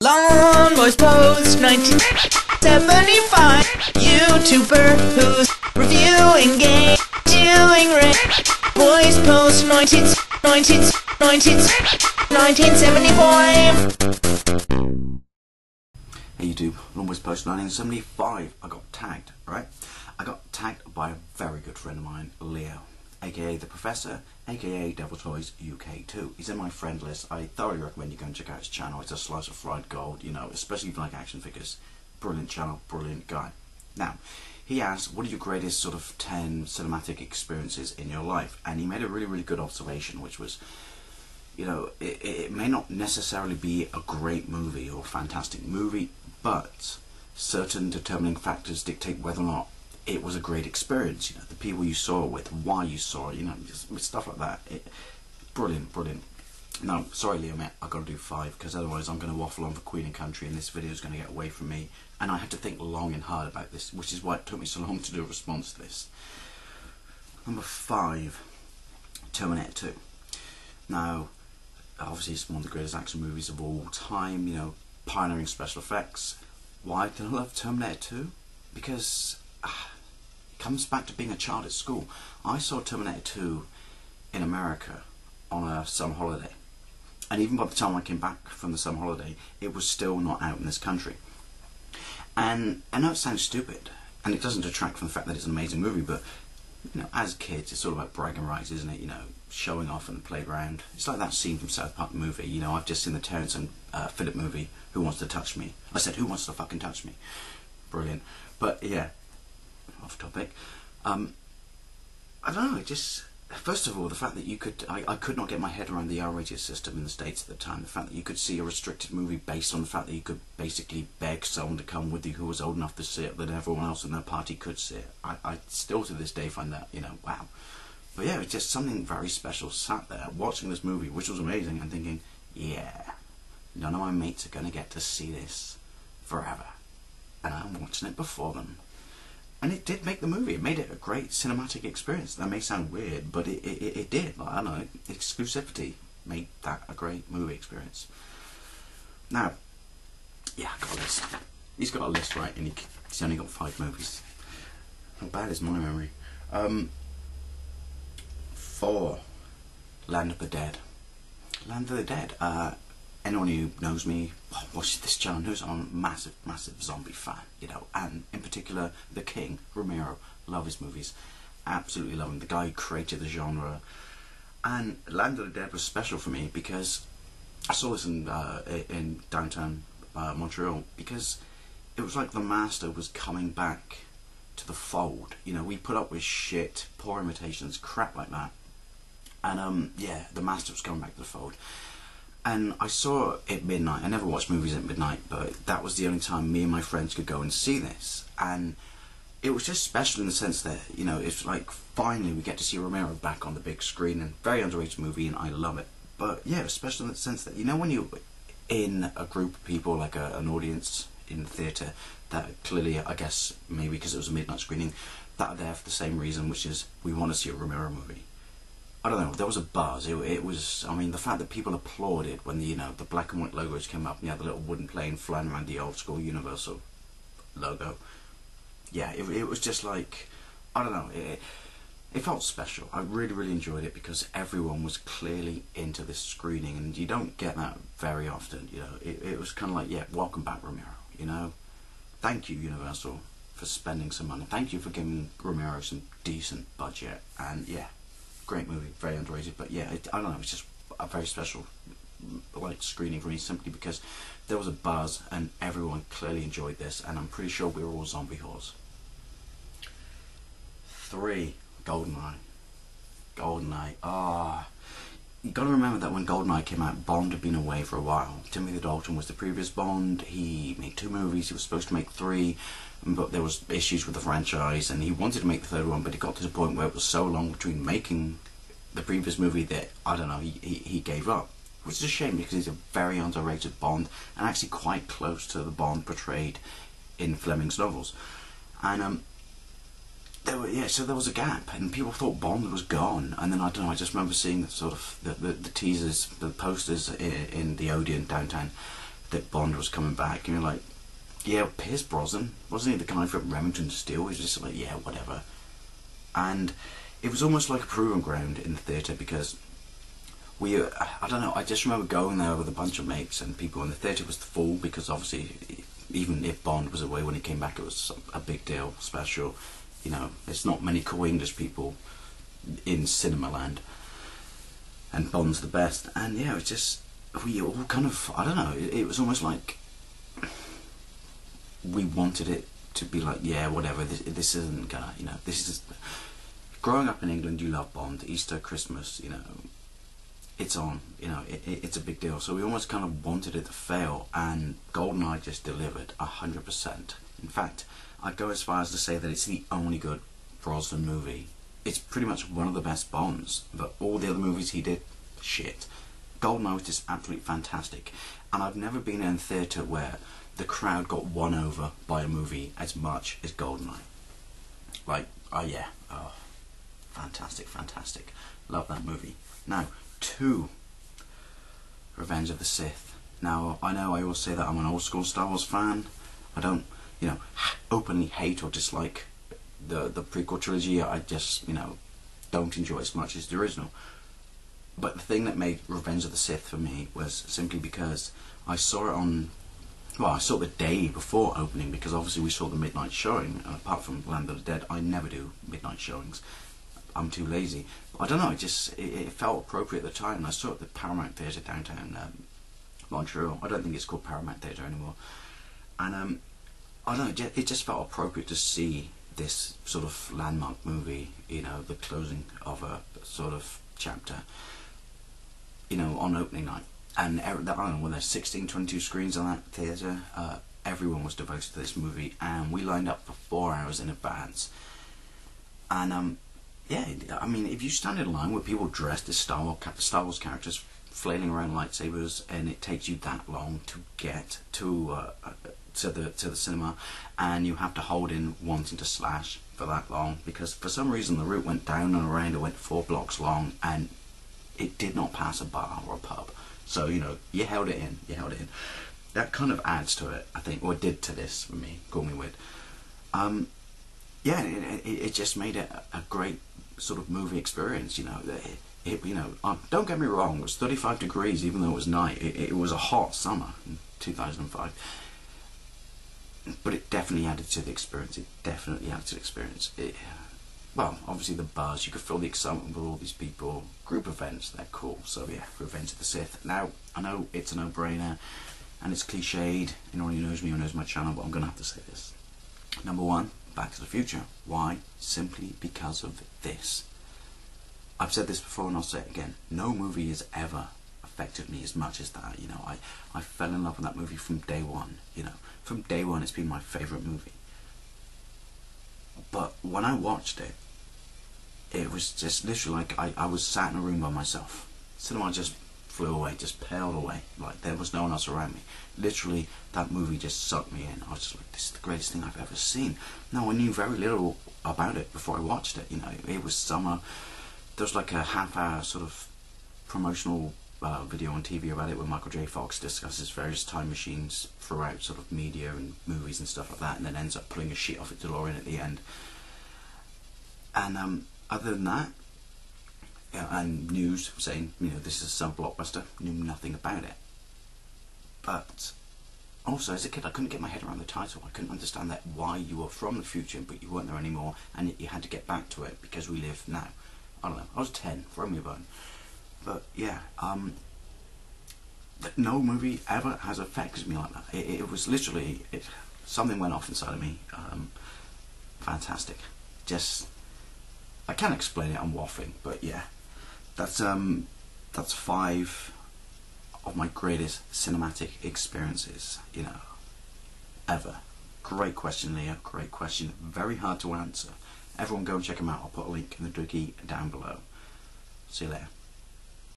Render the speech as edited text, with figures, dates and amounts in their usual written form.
Long Boys Post 1975 YouTuber who's reviewing games, doing Boys Post 1975. Hey YouTube, Long Boys Post 1975. I got tagged, right? I got tagged by a very good friend of mine, Leo, aka The Professor, aka Devil Toys UK 2. He's in my friend list. I thoroughly recommend you go and check out his channel. It's a slice of fried gold, you know, especially if you like action figures. Brilliant channel, brilliant guy. Now, he asked, what are your greatest sort of 10 cinematic experiences in your life? And he made a really, really good observation, which was, you know, it may not necessarily be a great movie or a fantastic movie, but certain determining factors dictate whether or not it was a great experience. You know, the people you saw it with, why you saw it, you know, just stuff like that. Brilliant, brilliant. No, sorry Leo, mate, I've got to do 5, because otherwise I'm going to waffle on for Queen and Country and this video is going to get away from me. And I had to think long and hard about this, which is why it took me so long to do a response to this. Number 5, Terminator 2. Now, obviously it's one of the greatest action movies of all time, you know, pioneering special effects. Why did I love Terminator 2? Because it comes back to being a child at school. I saw Terminator 2 in America on a summer holiday, and even by the time I came back from the summer holiday, it was still not out in this country. And I know it sounds stupid, and it doesn't detract from the fact that it's an amazing movie, but you know, as kids, it's all about bragging rights, isn't it? You know, showing off in the playground. It's like that scene from South Park movie. You know, I've just seen the Terrence and Phillip movie, Who Wants to Touch Me? I said, who wants to fucking touch me? Brilliant. But yeah, off topic. I don't know, it just, first of all, the fact that you could, I could not get my head around the R-rated system in the States at the time. The fact that you could see a restricted movie based on the fact that you could basically beg someone to come with you who was old enough to see it, that everyone else in their party could see it. I still to this day find that, you know, wow. But yeah, it's just something very special, sat there watching this movie, which was amazing, and thinking, yeah, none of my mates are going to get to see this forever, and I'm watching it before them. And it did make the movie. It made it a great cinematic experience. That may sound weird, but it did. Like, I don't know, exclusivity made that a great movie experience. Now, yeah, I got a list. He's got a list, right, and he's only got 5 movies. How bad is my memory? 4, Land of the Dead. Land of the Dead. Anyone who knows me, watches this channel, knows I'm a massive, massive zombie fan, you know, and in particular, the King, Romero. Love his movies. Absolutely love him. The guy who created the genre. And Land of the Dead was special for me because I saw this in downtown Montreal, because it was like the master was coming back to the fold. You know, we put up with shit, poor imitations, crap like that. And yeah, the master was coming back to the fold. And I saw it at midnight. I never watched movies at midnight, but that was the only time me and my friends could go and see this. And it was just special in the sense that, you know, it's like finally we get to see Romero back on the big screen, and very underrated movie, and I love it. But yeah, it was special in the sense that, you know, when you're in a group of people, like an audience in the theatre, that clearly, I guess, maybe because it was a midnight screening, that are there for the same reason, which is we want to see a Romero movie. I don't know, there was a buzz. It was, I mean, the fact that people applauded when the, you know, the black and white logos came up and you had the little wooden plane flying around the old school Universal logo. Yeah, it was just like, I don't know, it felt special. I really, really enjoyed it because everyone was clearly into this screening, and you don't get that very often, you know. It was kind of like, yeah, welcome back, Romero, you know. Thank you, Universal, for spending some money. Thank you for giving Romero some decent budget, and yeah. Great movie, very underrated, but yeah, I don't know, it's just a very special like screening for me, simply because there was a buzz and everyone clearly enjoyed this, and I'm pretty sure we were all zombie whores. 3, Goldeneye. Goldeneye, you gotta remember that when Goldeneye came out, Bond had been away for a while. Timothy Dalton was the previous Bond. He made 2 movies, he was supposed to make 3, but there was issues with the franchise, and he wanted to make the 3rd one, but it got to the point where it was so long between making the previous movie that, I don't know, he gave up. Which is a shame, because he's a very underrated Bond, and actually quite close to the Bond portrayed in Fleming's novels. And so there was a gap, and people thought Bond was gone, and then I don't know, I just remember seeing the sort of the teasers, the posters in the Odeon downtown, that Bond was coming back, and you're like, yeah, Pierce Brosnan, wasn't he the guy from Remington Steele? He was just like, yeah, whatever. And it was almost like a proving ground in the theatre, because I don't know, I just remember going there with a bunch of mates and people, and the theatre was full, because obviously, even if Bond was away, when he came back, it was a big deal, special. You know, there's not many cool English people in cinema land, and Bond's the best. And yeah, it was just, we all kind of, I don't know, it was almost like we wanted it to be like, yeah, whatever, this isn't gonna, you know, this is just, growing up in England, you love Bond, Easter, Christmas, you know, it's on, you know, it's a big deal. So we almost kind of wanted it to fail, and Goldeneye just delivered 100%. In fact, I'd go as far as to say that it's the only good Brosnan movie. It's pretty much one of the best Bonds, but all the other movies he did, shit. Goldeneye was just absolutely fantastic, and I've never been in a theatre where the crowd got won over by a movie as much as Goldeneye. Like, oh yeah, oh, fantastic, fantastic. Love that movie. Now, 2, Revenge of the Sith. Now, I know I always say that I'm an old school Star Wars fan. I don't, you know, openly hate or dislike the prequel trilogy. I just, you know, don't enjoy it as much as the original. But the thing that made Revenge of the Sith for me was simply because I saw it on, well, I saw it the day before opening, because obviously we saw the midnight showing, and apart from Land of the Dead, I never do midnight showings. I'm too lazy. But I don't know, it felt appropriate at the time, and I saw it at the Paramount Theatre downtown Montreal. I don't think it's called Paramount Theatre anymore. And I don't know, it just felt appropriate to see this sort of landmark movie, you know, the closing of a sort of chapter, you know, on opening night. And I don't know, when there's 16, 22 screens on that theatre, everyone was devoted to this movie, and we lined up for 4 hours in advance. And yeah, I mean, if you stand in line with people dressed as Star Wars characters flailing around lightsabers, and it takes you that long to get to the cinema, and you have to hold in wanting to slash for that long, because for some reason the route went down and around, it went 4 blocks long, and it did not pass a bar or a pub. So, you know, you held it in. That kind of adds to it, I think, or it did to this for me, call me weird. Yeah, it just made it a great sort of movie experience, you know. You know, don't get me wrong, it was 35 degrees even though it was night. It was a hot summer in 2005. But it definitely added to the experience. Well, obviously the buzz, you could feel the excitement with all these people. Group events, they're cool. So yeah, Revenge of the Sith. Now, I know it's a no-brainer, and it's cliched. Anyone who knows me or knows my channel, but I'm going to have to say this. Number 1, Back to the Future. Why? Simply because of this. I've said this before and I'll say it again. No movie has ever affected me as much as that. You know, I fell in love with that movie from day one. You know, from day one it's been my favourite movie. But when I watched it, it was just literally like I was sat in a room by myself. Cinema just flew away, just paled away. Like there was no one else around me. Literally, that movie just sucked me in. I was just like, this is the greatest thing I've ever seen. Now, I knew very little about it before I watched it. You know, it was summer. There was like a half-hour sort of promotional video on TV about it, where Michael J. Fox discusses various time machines throughout sort of media and movies and stuff like that, and then ends up pulling a shit off at DeLorean at the end. And other than that, and news saying, you know, this is some blockbuster, knew nothing about it. But also, as a kid, I couldn't get my head around the title. I couldn't understand that why you were from the future, but you weren't there anymore, and yet you had to get back to it because we live now. I don't know. I was 10. Throw me a bone. But yeah, no movie ever has affected me like that. It was literally, something went off inside of me. Fantastic. Just, I can't explain it. I'm waffling, but yeah, that's 5 of my greatest cinematic experiences, you know, ever. Great question, Leo. Great question. Very hard to answer. Everyone go and check them out. I'll put a link in the dookie down below. See you later.